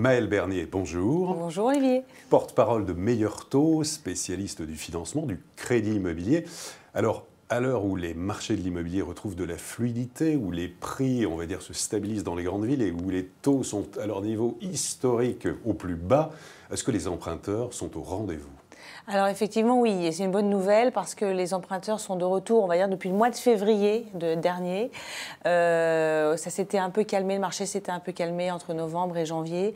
Maëlle Bernier, bonjour. Bonjour Olivier. Porte-parole de Meilleurs Taux, spécialiste du financement, du crédit immobilier. Alors, à l'heure où les marchés de l'immobilier retrouvent de la fluidité, où les prix, on va dire, se stabilisent dans les grandes villes et où les taux sont à leur niveau historique au plus bas, est-ce que les emprunteurs sont au rendez-vous ? Alors effectivement oui, et c'est une bonne nouvelle parce que les emprunteurs sont de retour, on va dire, depuis le mois de février dernier. Ça s'était un peu calmé, le marché s'était un peu calmé entre novembre et janvier.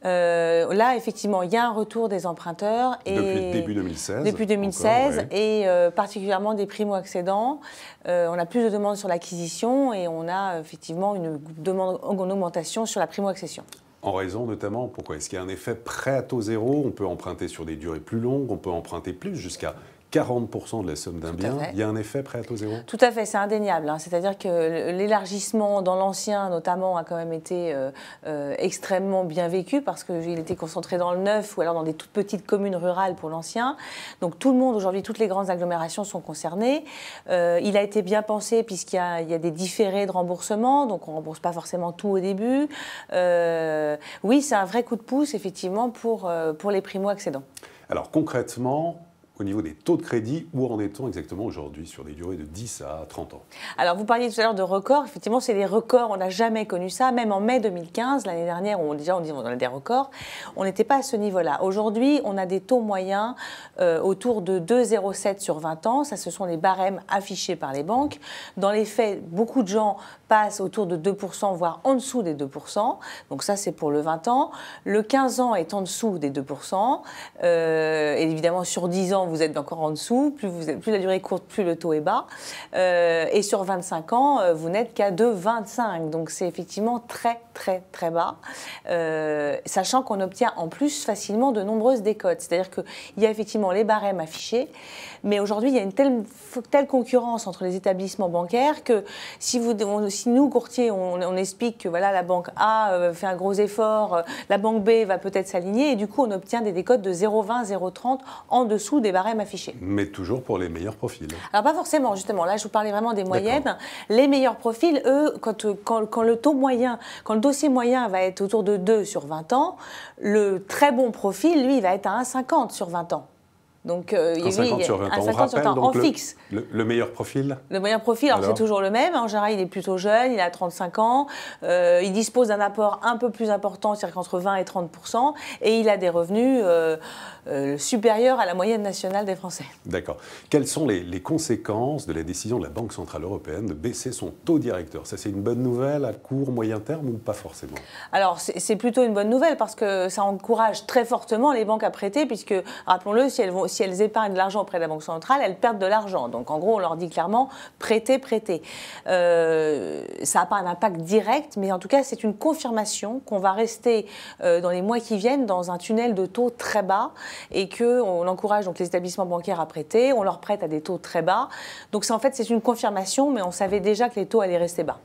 Là, effectivement, il y a un retour des emprunteurs. Depuis début 2016. Depuis 2016, encore, ouais. et particulièrement des primo-accédants. On a plus de demandes sur l'acquisition et on a effectivement une demande en augmentation sur la primo-accession. En raison notamment, pourquoi est-ce qu'il y a un effet prêt à taux zéro? On peut emprunter sur des durées plus longues, on peut emprunter plus, jusqu'à 40% de la somme d'un bien. Il y a un effet prêt à taux zéro? Tout à fait, c'est indéniable. C'est-à-dire que l'élargissement dans l'ancien, notamment, a quand même été extrêmement bien vécu parce qu'il était concentré dans le neuf ou alors dans des toutes petites communes rurales pour l'ancien. Donc tout le monde, aujourd'hui, toutes les grandes agglomérations sont concernées. Il a été bien pensé puisqu'il y a des différés de remboursement, donc on ne rembourse pas forcément tout au début. Oui, c'est un vrai coup de pouce, effectivement, pour les primo-accédants. Alors concrètement, au niveau des taux de crédit, où en est-on exactement aujourd'hui sur des durées de 10 à 30 ans? Alors, vous parliez tout à l'heure de records. Effectivement, c'est des records. On n'a jamais connu ça. Même en mai 2015, l'année dernière, on dit on a des records. On n'était pas à ce niveau-là. Aujourd'hui, on a des taux moyens autour de 2,07 sur 20 ans. Ça, ce sont les barèmes affichés par les banques. Dans les faits, beaucoup de gens passent autour de 2%, voire en dessous des 2%. Donc ça, c'est pour le 20 ans. Le 15 ans est en dessous des 2%. Et évidemment, sur 10 ans, vous êtes encore en dessous. Plus la durée est courte, plus le taux est bas. Et sur 25 ans, vous n'êtes qu'à 2,25. Donc c'est effectivement très, très, très bas. Sachant qu'on obtient en plus facilement de nombreuses décotes. C'est-à-dire qu'il y a effectivement les barèmes affichés. Mais aujourd'hui, il y a une telle concurrence entre les établissements bancaires que si nous, courtiers, on explique que voilà, la banque A fait un gros effort, la banque B va peut-être s'aligner, et du coup, on obtient des décotes de 0,20, 0,30 en dessous des barèmes affichés. Mais toujours pour les meilleurs profils. Alors pas forcément, justement. Là, je vous parlais vraiment des moyennes. Les meilleurs profils, eux, quand le taux moyen, quand le dossier moyen va être autour de 2 sur 20 ans, le très bon profil, lui, il va être à 1,50 sur 20 ans. Donc, 1,50 sur 20 ans. On rappelle donc donc en fixe. Le meilleur profil? Le meilleur profil, alors c'est toujours le même. En général, il est plutôt jeune, il a 35 ans. Il dispose d'un apport un peu plus important, c'est-à-dire qu'entre 20 et 30%. Et il a des revenus supérieurs à la moyenne nationale des Français. D'accord. Quelles sont les conséquences de la décision de la Banque Centrale Européenne de baisser son taux directeur? Ça, c'est une bonne nouvelle à court, moyen terme ou pas forcément? Alors, c'est plutôt une bonne nouvelle parce que ça encourage très fortement les banques à prêter, puisque, rappelons-le, si elles épargnent de l'argent auprès de la Banque centrale, elles perdent de l'argent. Donc, en gros, on leur dit clairement, prêtez, prêtez. Ça n'a pas un impact direct, mais en tout cas, c'est une confirmation qu'on va rester dans les mois qui viennent dans un tunnel de taux très bas et qu'on encourage donc les établissements bancaires à prêter, on leur prête à des taux très bas. Donc, en fait, c'est une confirmation, mais on savait déjà que les taux allaient rester bas.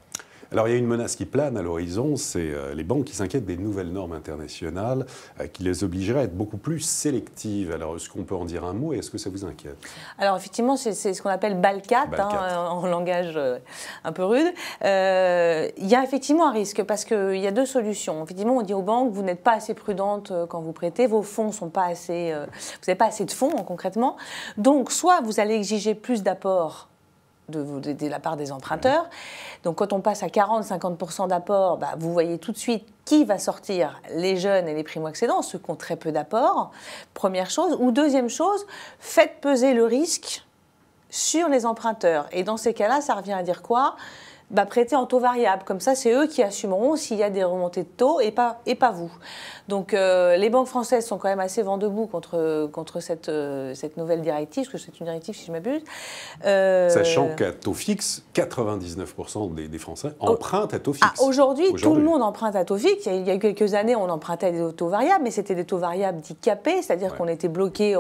Alors, il y a une menace qui plane à l'horizon, c'est les banques qui s'inquiètent des nouvelles normes internationales qui les obligeraient à être beaucoup plus sélectives. Alors, est-ce qu'on peut en dire un mot et est-ce que ça vous inquiète? Alors, effectivement, c'est ce qu'on appelle BAL 4, en langage un peu rude. Il y a effectivement un risque parce qu'il y a deux solutions. Effectivement, on dit aux banques, vous n'êtes pas assez prudentes quand vous prêtez, vos fonds sont pas assez... vous n'avez pas assez de fonds, concrètement. Donc, soit vous allez exiger plus d'apports de la part des emprunteurs. Donc quand on passe à 40-50% d'apport, vous voyez tout de suite qui va sortir, les jeunes et les primo-accédants, ceux qui ont très peu d'apport, première chose. Ou deuxième chose, faites peser le risque sur les emprunteurs. Et dans ces cas-là, ça revient à dire quoi? Prêter en taux variable. Comme ça, c'est eux qui assumeront s'il y a des remontées de taux et pas vous. Donc, les banques françaises sont quand même assez vent debout contre cette nouvelle directive, parce que c'est une directive, si je m'abuse. Sachant qu'à taux fixe, 99% des Français empruntent à taux fixe. Aujourd'hui, tout le monde emprunte à taux fixe. Il y a quelques années, on empruntait à des taux variables, mais c'était des taux variables dits capés, c'est-à-dire qu'on était bloqué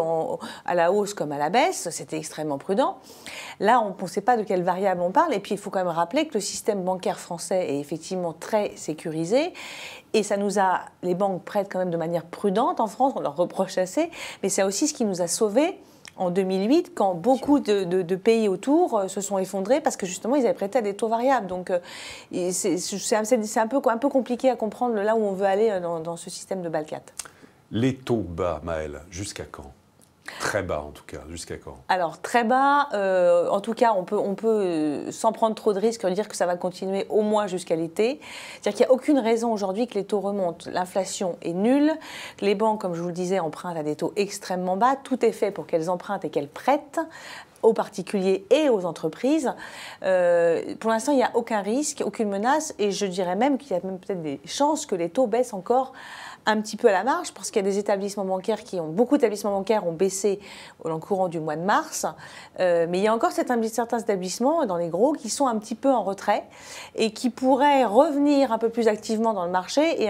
à la hausse comme à la baisse. C'était extrêmement prudent. Là, on ne sait pas de quelle variable on parle. Et puis, il faut quand même rappeler que le système bancaire français est effectivement très sécurisé. Et les banques prêtent quand même de manière prudente en France, on leur reproche assez, mais c'est aussi ce qui nous a sauvés en 2008, quand beaucoup de pays autour se sont effondrés parce que justement ils avaient prêté à des taux variables. Donc c'est un peu compliqué à comprendre là où on veut aller dans ce système de Bâle 4. Les taux bas, Maëlle, jusqu'à quand? Très bas en tout cas, jusqu'à quand? Alors très bas, en tout cas on peut sans prendre trop de risques dire que ça va continuer au moins jusqu'à l'été. C'est-à-dire qu'il n'y a aucune raison aujourd'hui que les taux remontent. L'inflation est nulle, les banques, comme je vous le disais, empruntent à des taux extrêmement bas. Tout est fait pour qu'elles empruntent et qu'elles prêtent aux particuliers et aux entreprises. Pour l'instant, il n'y a aucun risque, aucune menace, et je dirais même qu'il y a même peut-être des chances que les taux baissent encore un petit peu à la marge, parce qu'il y a des établissements bancaires beaucoup d'établissements bancaires ont baissé au courant du mois de mars, mais il y a encore certains établissements, dans les gros, qui sont un petit peu en retrait et qui pourraient revenir un peu plus activement dans le marché et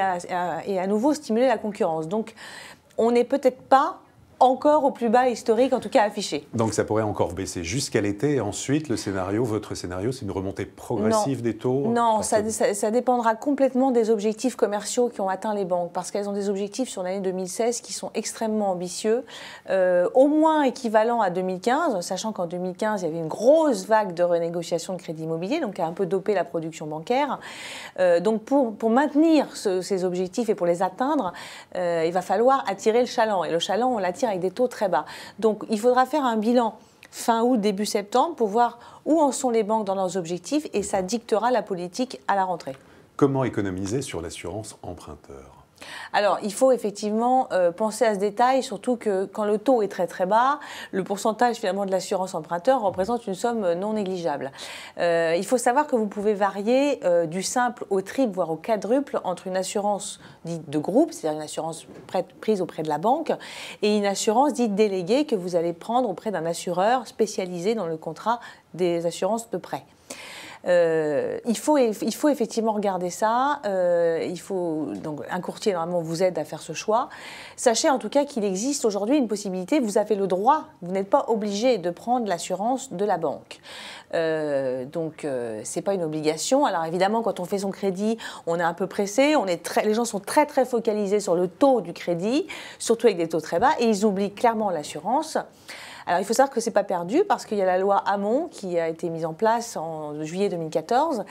à nouveau stimuler la concurrence. Donc, on n'est peut-être pas encore au plus bas historique, en tout cas affiché. Donc ça pourrait encore baisser jusqu'à l'été, et ensuite votre scénario, c'est une remontée progressive des taux? Non, ça dépendra complètement des objectifs commerciaux qui ont atteint les banques, parce qu'elles ont des objectifs sur l'année 2016 qui sont extrêmement ambitieux, au moins équivalents à 2015, sachant qu'en 2015, il y avait une grosse vague de renégociation de crédit immobilier, donc qui a un peu dopé la production bancaire. Donc pour maintenir ces objectifs et pour les atteindre, il va falloir attirer le chaland, et le chaland, on l'attire avec des taux très bas. Donc il faudra faire un bilan fin août, début septembre pour voir où en sont les banques dans leurs objectifs, et ça dictera la politique à la rentrée. Comment économiser sur l'assurance emprunteur? Alors, il faut effectivement penser à ce détail, surtout que quand le taux est très très bas, le pourcentage finalement de l'assurance emprunteur représente une somme non négligeable. Il faut savoir que vous pouvez varier du simple au triple, voire au quadruple, entre une assurance dite de groupe, c'est-à-dire une assurance prise auprès de la banque, et une assurance dite déléguée que vous allez prendre auprès d'un assureur spécialisé dans le contrat des assurances de prêt. Il faut effectivement regarder ça. Donc un courtier normalement vous aide à faire ce choix. Sachez en tout cas qu'il existe aujourd'hui une possibilité. Vous avez le droit. Vous n'êtes pas obligé de prendre l'assurance de la banque. Donc c'est pas une obligation. Alors évidemment, quand on fait son crédit, on est un peu pressé. Les gens sont très très focalisés sur le taux du crédit, surtout avec des taux très bas, et ils oublient clairement l'assurance. Alors, il faut savoir que ce n'est pas perdu parce qu'il y a la loi Hamon qui a été mise en place en juillet 2014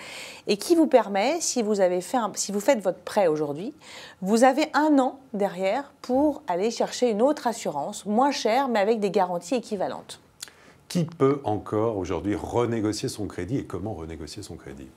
et qui vous permet, si vous faites votre prêt aujourd'hui, vous avez 1 an derrière pour aller chercher une autre assurance, moins chère, mais avec des garanties équivalentes. Qui peut encore aujourd'hui renégocier son crédit, et comment renégocier son crédit?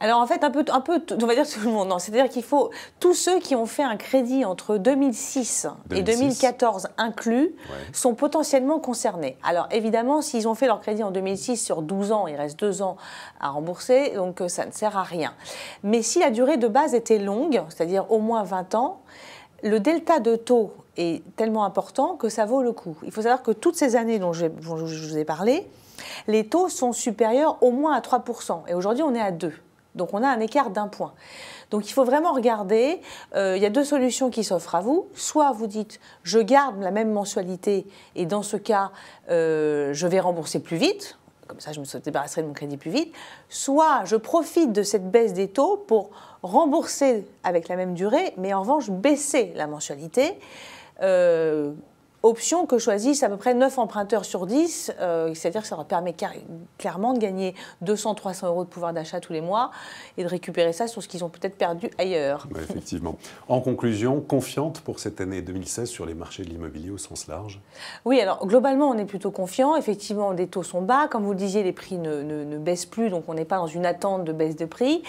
Alors en fait, un peu, on va dire tout le monde. Non, c'est-à-dire qu'il faut tous ceux qui ont fait un crédit entre 2006 et 2014 inclus sont potentiellement concernés. Alors évidemment, s'ils ont fait leur crédit en 2006 sur 12 ans, il reste 2 ans à rembourser, donc ça ne sert à rien. Mais si la durée de base était longue, c'est-à-dire au moins 20 ans, le delta de taux est tellement important que ça vaut le coup. Il faut savoir que toutes ces années dont je vous ai parlé, les taux sont supérieurs au moins à 3%. Et aujourd'hui, on est à 2%. Donc on a un écart d'1 point. Donc il faut vraiment regarder, il y a 2 solutions qui s'offrent à vous. Soit vous dites, je garde la même mensualité et dans ce cas, je vais rembourser plus vite, comme ça je me débarrasserai de mon crédit plus vite. Soit je profite de cette baisse des taux pour rembourser avec la même durée, mais en revanche baisser la mensualité. Option que choisissent à peu près 9 emprunteurs sur 10, c'est-à-dire que ça leur permet clairement de gagner 200-300 € de pouvoir d'achat tous les mois et de récupérer ça sur ce qu'ils ont peut-être perdu ailleurs. Ouais, effectivement. En conclusion, confiante pour cette année 2016 sur les marchés de l'immobilier au sens large? Oui, alors globalement, on est plutôt confiant. Effectivement, les taux sont bas. Comme vous le disiez, les prix ne baissent plus, donc on n'est pas dans une attente de baisse de prix.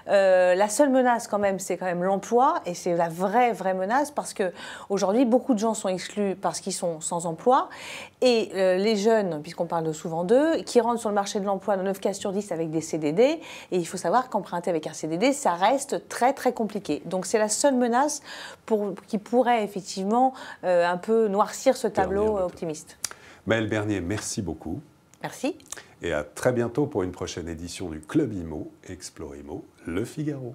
La seule menace, quand même, c'est quand même l'emploi, et c'est la vraie menace, parce qu'aujourd'hui, beaucoup de gens sont exclus parce qu'ils sont sans emploi, et les jeunes, puisqu'on parle souvent d'eux, qui rentrent sur le marché de l'emploi dans 9 cas sur 10 avec des CDD, et il faut savoir qu'emprunter avec un CDD, ça reste très très compliqué. Donc c'est la seule menace qui pourrait effectivement un peu noircir ce tableau optimiste. Maëlle Bernier, merci beaucoup. Merci. Et à très bientôt pour une prochaine édition du Club Immo, Explore Immo, Le Figaro.